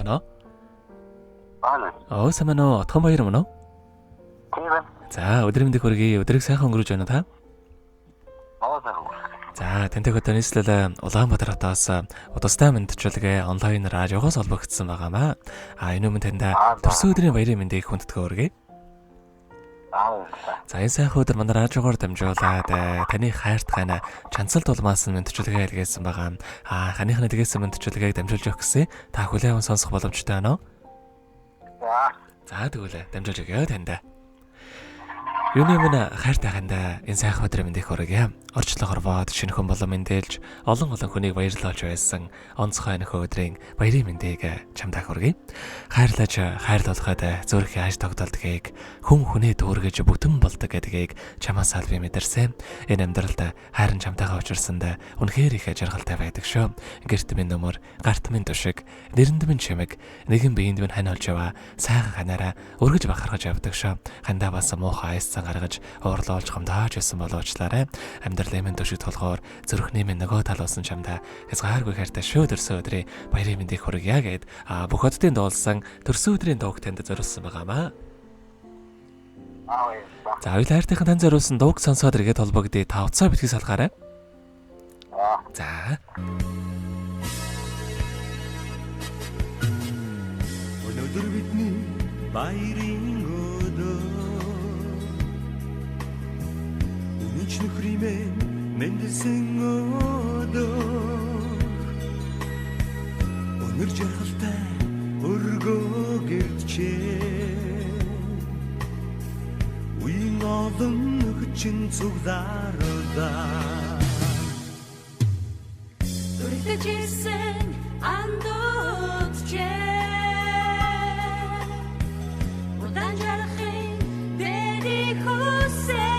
байна уу? Аа. Сайн байна уу? Отхон баяр мөн үү? Тийм байна. За, өдрийн мэндийг хүргэе. Өдрийг сайхан өнгөрөөж байна та? Сайн. За, тэнтэйг одоо нийслэл Улаанбаатар хотоос удастай мэндчилгээ онлайн радиогоос холбогдсон байгаамаа. Энэ өмнө танд төрсөн өдрийн баярын мэндийг хүндэтгэн хүргэе. За, энэ сайхан өдөр манай радиогоор дамжуулаад таны хайртгай чанцалт улмаас нь мэндчилгээ илгээсэн байгаа. Ханыхны тгээс мэндчилгээг дамжуулж өгөх гэсэн та хүлээн сонсох боломжтой байна уу? За, тэгвэл дамжуулж өгье танд. Юуны мөн хайртай хандаа энэ сайхан өдрийн мэндийг хүргэе. Орчлон хорвоод шинэхэн болон мэндэлж олон хүнийг баярлуулж байсан онцгой нөхөө өдрийн баярын мэндийг чамдаа хүргэе. Хайрлуулахад зүрхийн аж тогтолдгийг хүнээ дүүргэж бүтэн болдог гэдгийг чамаас аль би мэдэрсэн. Энэ амьдралд хайрын чамтайгаа учирсанд үнэхээр их жаргалтай байдаг шүү. Гэрт минь нөмөр, гарт минь тушиг, нэрэнд минь чимэг, нэгэн биеинд минь хань олж яваа сайхан ханаараа өргөж бахархаж явдаг шүү. Хандаа бас муухай айссан гаргаж уурлуулж хамдааж байсан болоочлаарай. Амьдралын минь төшөг толгоор зүрхний минь нөгөө талуусан чамдаа хязгааргүй хайртай шүү. Төрсөн өдрийн баярын мэндийг хүргье гэд бүх хотын дуулсан төрсөн өдрийн дууг танд зориулсан байгаамаа. За, хоёул хайртайхан танд зориулсан дууг сонсоод иргэд холбогдъё. Та утсаа битгий салгаарай. За. Өнөөдөр бидний баярын өдөр. Үнэнч нөхриймээ мэндэлсэн өдөр. Өнөр жаргалтай өргөө гэрчээ. Үеийн олон нөхчин цуглаардаа. Дүртэжсэн андуутчээ. Удан жарахын дэри хүсээ.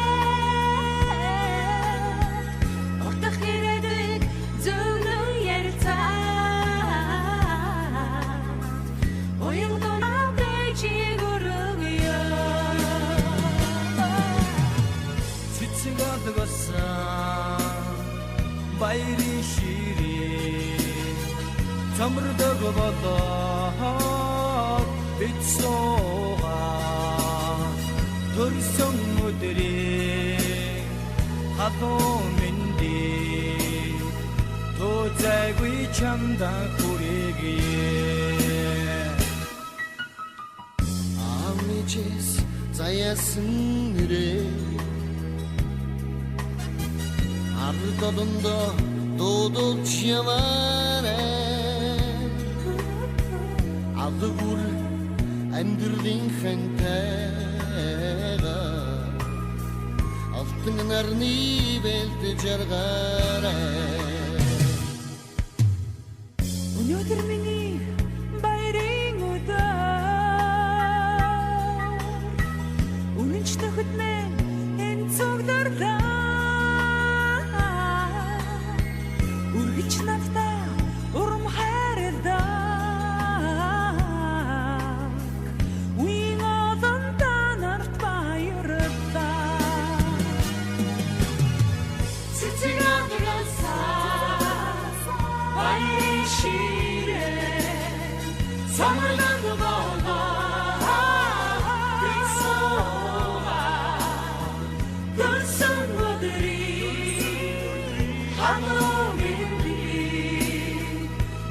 Ортох ирээдүйг зөвлөн ярьцаа. Уян тонавтай чиг өргөё. Цэцэг одгосон баярын ширээ цамрдаг болоо бицсоо төрсөн өдрийн хадуу мэндий тозайгүй чамда хүргэе. Амичэс заяасан нэрээ ард олондоо дуудуулж яваарэ. Адгүр амьдралын хэнтэйга алтан нарны бэлдэж жаргаарэ. Өнөөдөр миний баярын өдөр. Үнэнч нөхөд минь энэ цуглаардаа. Үргэж надтай урам хайрлаа. Үеийн олон танарт баярлалаа. Цэцэг одгосон баярын ширээ самардаг болоо бицсоо төрсөн өдрийн хадуу мэндий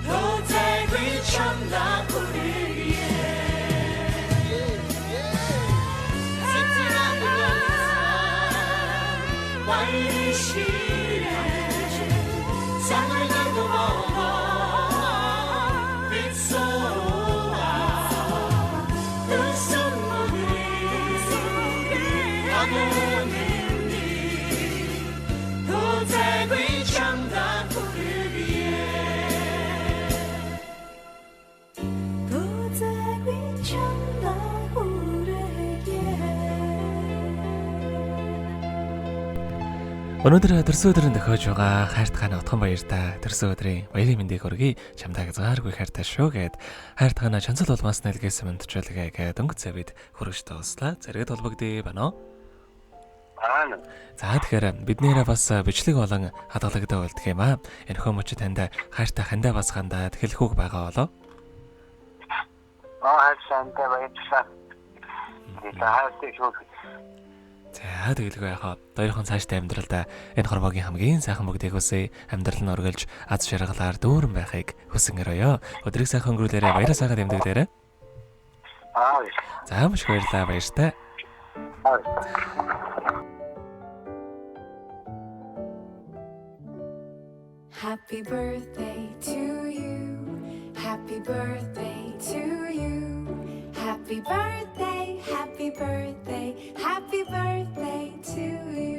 тозайгүй чамда хүргэе. Цэцэг одгосон баярын ширээ самардаг болоо бицсоо төрсөн өдрийн хадуу мэндий тозайгүй чамда хүргэе. Тозайгүй чамда хүргэе. Өнөөдөр төрсөн өдрийн төхөөж байгаа хайртгай отхон баяртай төрсөн өдрийн баярын мэндийг хүргэе. Чамдаа хязгааргүй хайртай шүү гэд хайртгай чанцал улмаас нь илгээсэн мэндчилгээ гэд өнгөцөө бид хүргэж тоослаа. Зэрэгэд холбогдъё байна уу? За, тэгэхээр биднээрээ бас бичлэг болон хадгалагдаг болдго юм аа. Энэ хөө мөчид танд хайртай хандаа бас хандаад хэлэх үг байгаа болоо. хайрсантай баярлалаа. Хайртай шүү. За тэгэлгүй яхаа. Хоёрхан цаашдаа амьдралдаа энэ хорвогийн хамгийн сайхан бүгдийг хүсье. Амьдрал нь өргөлж аз жаргалаар дүүрэн байхыг хүсэн өрөөё. Өдрийг сайхан өнгөрүүлээрэ, баяраа сайхан тэмдэглээрэ. За маш их баярлалаа, баяртай. Happy birthday to you. Happy birthday to you. Happy birthday, happy birthday, happy birthday to you.